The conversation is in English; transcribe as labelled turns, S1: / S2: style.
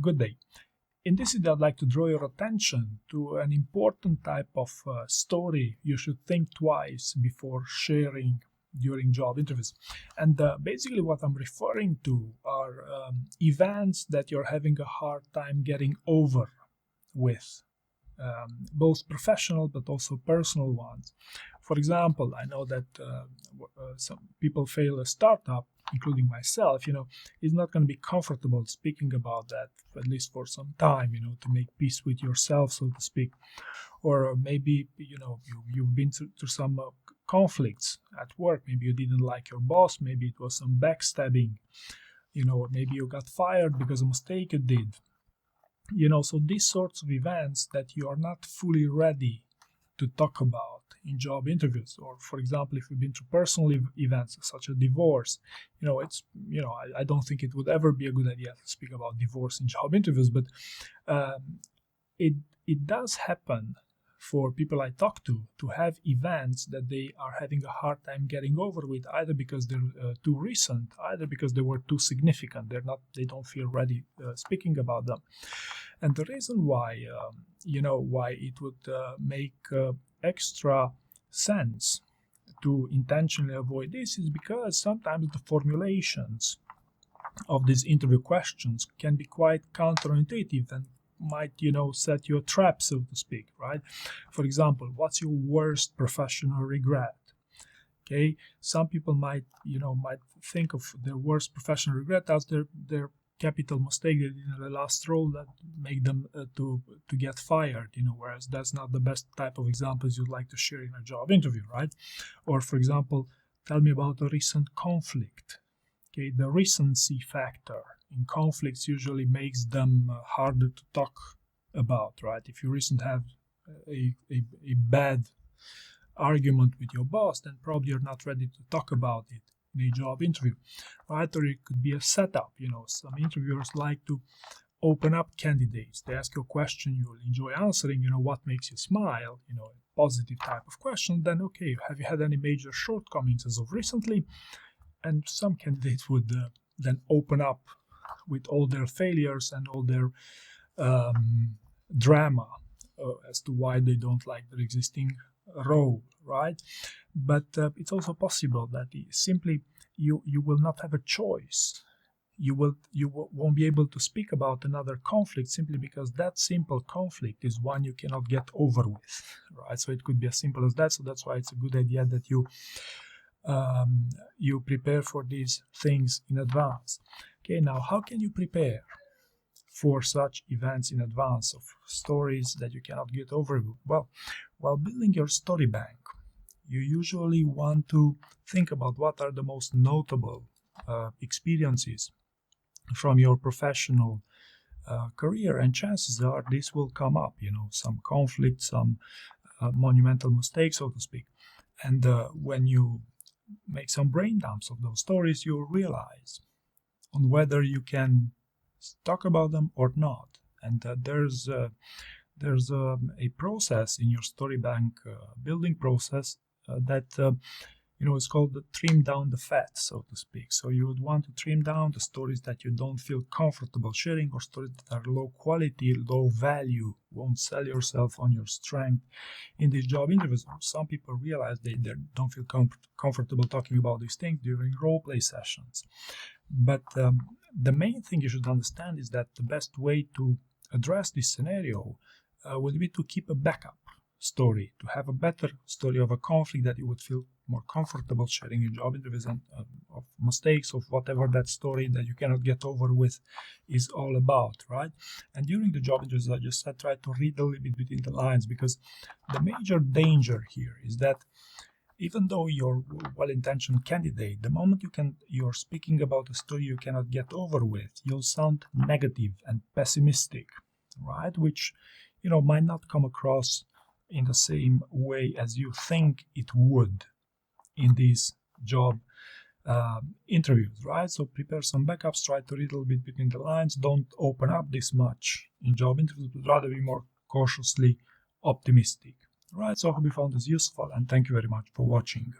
S1: Good day. In this video, I'd like to draw your attention to an important type of story you should think twice before sharing during job interviews. And basically what I'm referring to are events that you're having a hard time getting over with, both professional but also personal ones. For example, I know that some people fail a startup, including myself. It's not going to be comfortable speaking about that, at least for some time, to make peace with yourself, so to speak. Or maybe, you've been through some conflicts at work. Maybe you didn't like your boss, maybe it was some backstabbing, or maybe you got fired because of a mistake you did. So these sorts of events that you are not fully ready to talk about in job interviews, or for example, if you've been through personal events such as divorce, I don't think it would ever be a good idea to speak about divorce in job interviews, but it does happen for people I talk to have events that they are having a hard time getting over with, either because they're too recent, either because they were too significant. They don't feel ready speaking about them. And the reason why, why it would make extra sense to intentionally avoid this is because sometimes the formulations of these interview questions can be quite counterintuitive and might, set you a trap, so to speak, right? For example, what's your worst professional regret? Okay, some people might think of their worst professional regret as their capital mistake they did in the last role that make them to get fired, whereas that's not the best type of examples you'd like to share in a job interview, right? Or for example, tell me about a recent conflict. Okay, the recency factor in conflicts usually makes them harder to talk about, right? If you recently have a bad argument with your boss, then probably you're not ready to talk about it in a job interview, right? Or it could be a setup. Some interviewers like to open up candidates. They ask you a question you'll enjoy answering, what makes you smile, a positive type of question. Then, okay, have you had any major shortcomings as of recently? And some candidates would then open up with all their failures and all their drama as to why they don't like their existing role, right? But it's also possible that simply you will not have a choice. You won't be able to speak about another conflict simply because that simple conflict is one you cannot get over with, right? So it could be as simple as that. So that's why it's a good idea that you prepare for these things in advance. Okay, now how can you prepare for such events in advance of stories that you cannot get over? Well, while building your story bank, you usually want to think about what are the most notable experiences from your professional career, and chances are this will come up, some conflict, some monumental mistakes, so to speak. And when you make some brain dumps of those stories, you'll realize on whether you can talk about them or not. And there's a process in your story bank building process that is called the trim down the fat, so to speak. So you would want to trim down the stories that you don't feel comfortable sharing, or stories that are low quality, low value, won't sell yourself on your strength in these job interviews. Some people realize they don't feel comfortable talking about these things during role play sessions. But the main thing you should understand is that the best way to address this scenario would be to keep a backup story, to have a better story of a conflict that you would feel more comfortable sharing in job interviews, and of mistakes, of whatever that story that you cannot get over with is all about, right? And during the job interviews, I just said, try to read a little bit between the lines, because the major danger here is that even though you're a well-intentioned candidate, the moment you're speaking about a story you cannot get over with, you'll sound negative and pessimistic, right? Which, might not come across in the same way as you think it would in these job interviews, right? So prepare some backups, try to read a little bit between the lines, don't open up this much in job interviews, but rather be more cautiously optimistic, right? So I hope you found this useful, and thank you very much for watching.